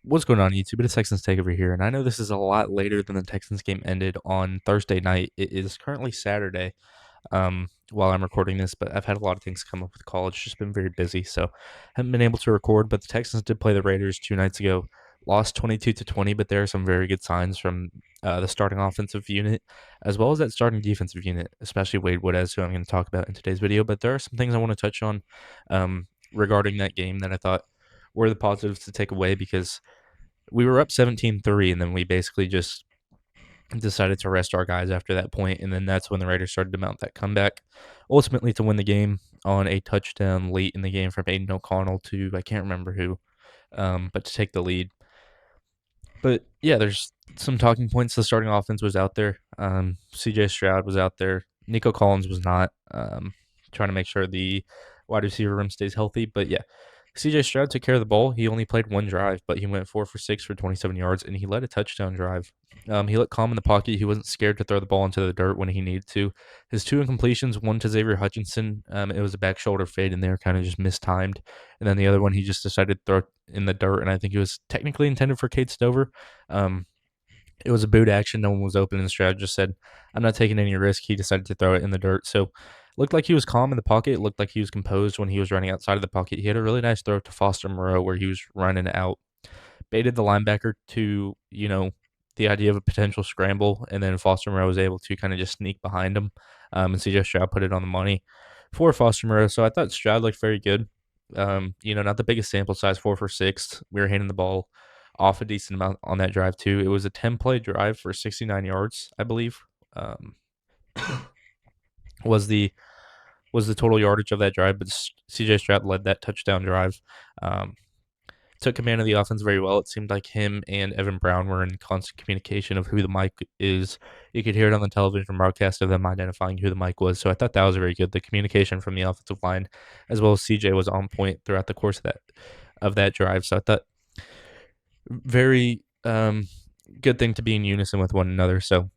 What's going on, YouTube? It's Texans Take over here, and I know this is a lot later than the Texans game ended on Thursday night. It is currently Saturday, while I'm recording this, but I've had a lot of things come up with college. Just been very busy, so haven't been able to record. But the Texans did play the Raiders 2 nights ago, lost 22-20. But there are some very good signs from the starting offensive unit, as well as that starting defensive unit, especially Wade Woodaz, who I'm going to talk about in today's video. But there are some things I want to touch on regarding that game that I thought were the positives to take away because we were up 17-3, and then we basically just decided to rest our guys after that point, and then that's when the Raiders started to mount that comeback, ultimately to win the game on a touchdown late in the game from Aiden O'Connell to I can't remember who, but to take the lead. But yeah, there's some talking points. The starting offense was out there. CJ Stroud was out there. Nico Collins was not. Trying to make sure the wide receiver room stays healthy. But yeah, CJ Stroud took care of the ball. He only played one drive, but he went 4 for 6 for 27 yards, and he led a touchdown drive. He looked calm in the pocket. He wasn't scared to throw the ball into the dirt when he needed to. His two incompletions, one to Xavier Hutchinson, it was a back shoulder fade in there, kind of just mistimed. And then the other one, he just decided to throw it in the dirt, and I think it was technically intended for Kate Stover. It was a boot action. No one was open, and Stroud just said, I'm not taking any risk. He decided to throw it in the dirt. So looked like he was calm in the pocket. It looked like he was composed when he was running outside of the pocket. He had a really nice throw to Foster Moreau where he was running out, baited the linebacker to, the idea of a potential scramble, and then Foster Moreau was able to kind of just sneak behind him, and CJ Stroud put it on the money for Foster Moreau. So I thought Stroud looked very good. Not the biggest sample size, 4 for 6. We were handing the ball off a decent amount on that drive too. It was a 10-play drive for 69 yards, I believe. Was the total yardage of that drive, but CJ Stroud led that touchdown drive. Took command of the offense very well. It seemed like him and Evan Brown were in constant communication of who the mic is. You could hear it on the television broadcast of them identifying who the mic was. So I thought that was very good. The communication from the offensive line, as well as CJ, was on point throughout the course of that drive. So I thought very good thing to be in unison with one another. So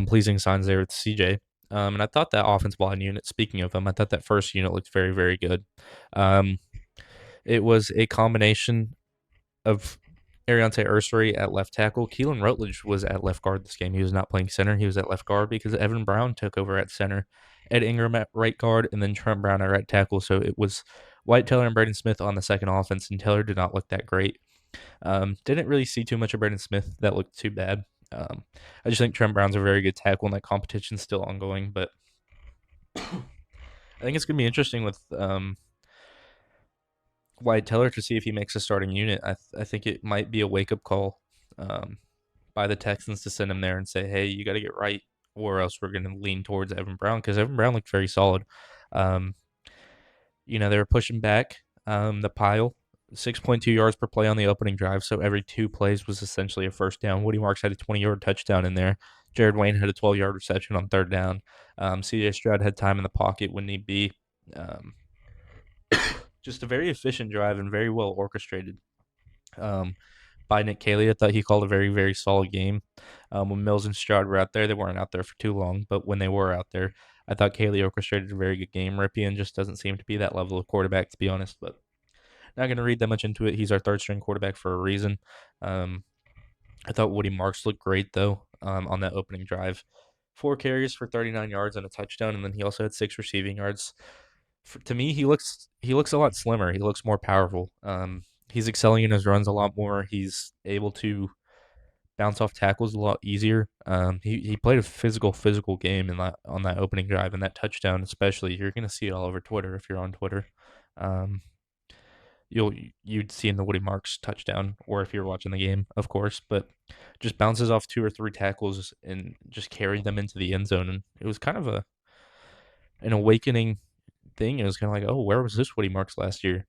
pleasing signs there with CJ. And I thought that offensive line unit, speaking of them, I thought that first unit looked very, very good. It was a combination of Ariante Ursary at left tackle. Keelan Rutledge was at left guard this game. He was not playing center. He was at left guard because Evan Brown took over at center, Ed Ingram at right guard, and then Trent Brown at right tackle. So it was White Taylor and Braden Smith on the second offense, and Taylor did not look that great. Didn't really see too much of Braden Smith that looked too bad. I just think Trent Brown's a very good tackle, and that competition's still ongoing. But I think it's going to be interesting with Wyatt Teller to see if he makes a starting unit. I think it might be a wake-up call by the Texans to send him there and say, hey, you got to get right, or else we're going to lean towards Evan Brown, because Evan Brown looked very solid. They were pushing back the pile, 6.2 yards per play on the opening drive, so every 2 plays was essentially a first down. Woody Marks had a 20-yard touchdown in there. Jared Wayne had a 12-yard reception on third down. CJ Stroud had time in the pocket when need be. Just a very efficient drive and very well orchestrated by Nick Caley. I thought he called a very, very solid game. When Mills and Stroud were out there, they weren't out there for too long, but when they were out there, I thought Caley orchestrated a very good game. Ripien just doesn't seem to be that level of quarterback, to be honest, but not going to read that much into it. He's our third-string quarterback for a reason. I thought Woody Marks looked great, though, on that opening drive. 4 carries for 39 yards and a touchdown, and then he also had 6 receiving yards. To me, he looks a lot slimmer. He looks more powerful. He's excelling in his runs a lot more. He's able to bounce off tackles a lot easier. He played a physical game on that opening drive, and that touchdown especially. You're going to see it all over Twitter if you're on Twitter. You'd see in the Woody Marks touchdown, or if you're watching the game, of course, but just bounces off 2 or 3 tackles and just carried them into the end zone. And it was kind of an awakening thing. It was kind of like, oh, where was this Woody Marks last year?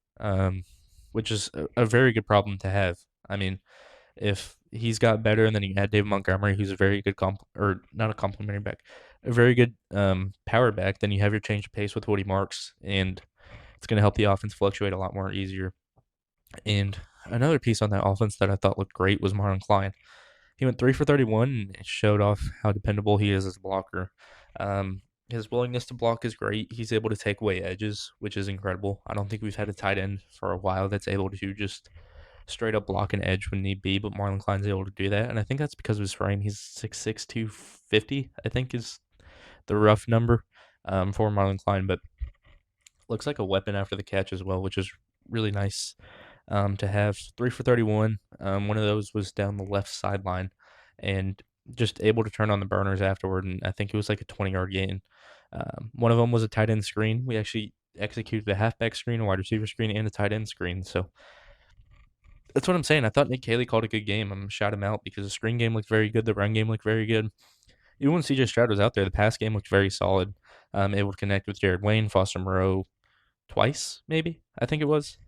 Which is a very good problem to have. I mean, if he's got better, and then you add David Montgomery, who's a very good or not a complimentary back, a very good power back, then you have your change of pace with Woody Marks, and it's going to help the offense fluctuate a lot more easier. And another piece on that offense that I thought looked great was Marlin Klein. He went 3 for 31 and showed off how dependable he is as a blocker. His willingness to block is great. He's able to take away edges, which is incredible. I don't think we've had a tight end for a while that's able to just straight up block an edge when need be, but Marlin Klein's able to do that, and I think that's because of his frame. He's 6'6", 250, I think is the rough number for Marlin Klein, but looks like a weapon after the catch as well, which is really nice to have. 3 for 31. One of those was down the left sideline, and just able to turn on the burners afterward. And I think it was like a 20-yard gain. One of them was a tight end screen. We actually executed a halfback screen, a wide receiver screen, and a tight end screen. So that's what I'm saying. I thought Nick Caley called a good game. I'm gonna shout him out because the screen game looked very good. The run game looked very good. Even when CJ Stroud was out there, the pass game looked very solid. Able to connect with Jared Wayne, Foster Moreau twice, maybe I think it was,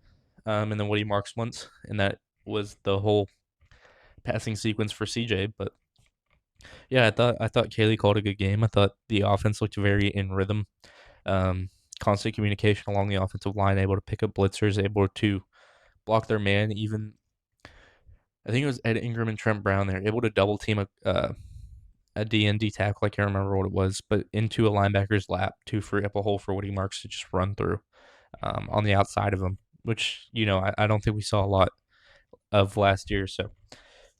and then Woody Marks once, and that was the whole passing sequence for CJ. But yeah, I thought Caley called a good game. I thought the offense looked very in rhythm. Constant communication along the offensive line, able to pick up blitzers, able to block their man. Even I think it was Ed Ingram and Trent Brown. They're able to double team a D&D tackle. I can't remember what it was, but into a linebacker's lap to free up a hole for Woody Marks to just run through on the outside of him, which I don't think we saw a lot of last year. So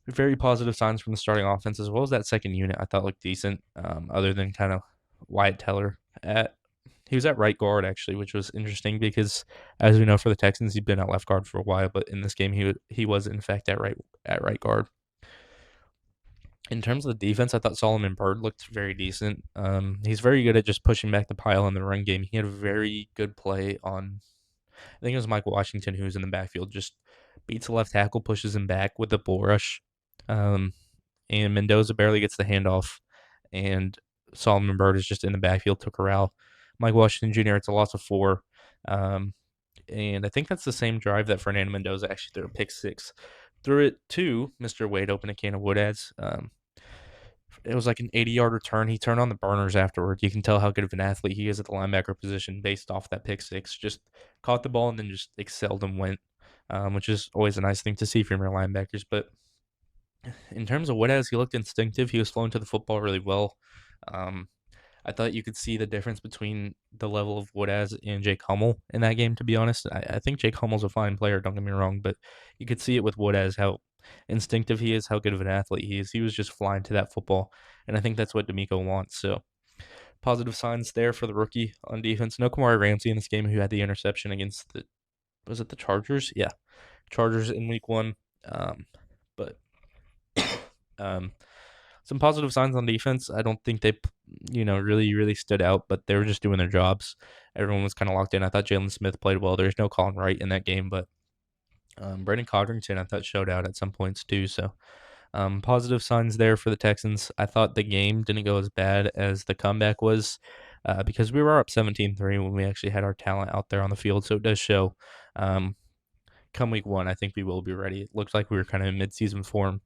very positive signs from the starting offense as well as that second unit. I thought looked decent, other than kind of Wyatt Teller he was at right guard actually, which was interesting because as we know for the Texans, he'd been at left guard for a while, but in this game he was in fact at right guard. In terms of the defense, I thought Solomon Byrd looked very decent. He's very good at just pushing back the pile in the run game. He had a very good play on, I think it was Mike Washington who was in the backfield, just beats the left tackle, pushes him back with the bull rush, and Mendoza barely gets the handoff, and Solomon Byrd is just in the backfield to corral Mike Washington Jr. It's a loss of 4, and I think that's the same drive that Fernando Mendoza actually threw a pick 6. Threw it to Mr. Wade, open a can of Woodaz. It was like an 80-yard return. He turned on the burners afterward. You can tell how good of an athlete he is at the linebacker position based off that pick 6. Just caught the ball and then just excelled and went, which is always a nice thing to see from your linebackers. But in terms of Woodaz, he looked instinctive. He was flowing to the football really well. I thought you could see the difference between the level of Woodaz and Jake Hummel in that game, to be honest. I think Jake Hummel's a fine player, don't get me wrong, but you could see it with Woodaz, how instinctive he is, how good of an athlete he is. He was just flying to that football, and I think that's what D'Amico wants. So positive signs there for the rookie on defense. No Kamari Ramsey in this game, who had the interception against was it the Chargers? Yeah, Chargers in week 1. But some positive signs on defense. I don't think they, really stood out, but they were just doing their jobs. Everyone was kind of locked in. I thought Jalen Smith played well. There's no Colin Wright in that game, but Brandon Codrington I thought showed out at some points too. So positive signs there for the Texans. I thought the game didn't go as bad as the comeback was, because we were up 17-3 when we actually had our talent out there on the field. So it does show. Come week 1, I think we will be ready. It looked like we were kind of in midseason form.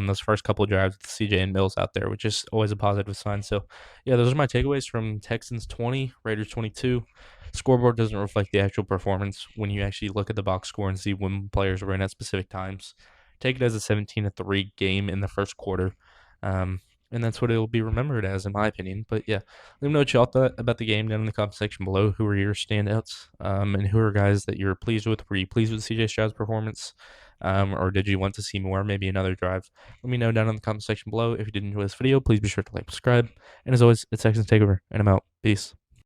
Those first couple of drives with CJ and Mills out there, which is always a positive sign. So, yeah, those are my takeaways from Texans 20, Raiders 22. Scoreboard doesn't reflect the actual performance when you actually look at the box score and see when players were in at specific times. Take it as a 17-3 game in the first quarter. And that's what it will be remembered as, in my opinion. But yeah, let me know what y'all thought about the game down in the comment section below. Who are your standouts? And who are guys that you're pleased with? Were you pleased with CJ Stroud's performance? Or did you want to see more? Maybe another drive? Let me know down in the comment section below. If you did enjoy this video, please be sure to like, subscribe. And as always, it's Texans Takeover, and I'm out. Peace.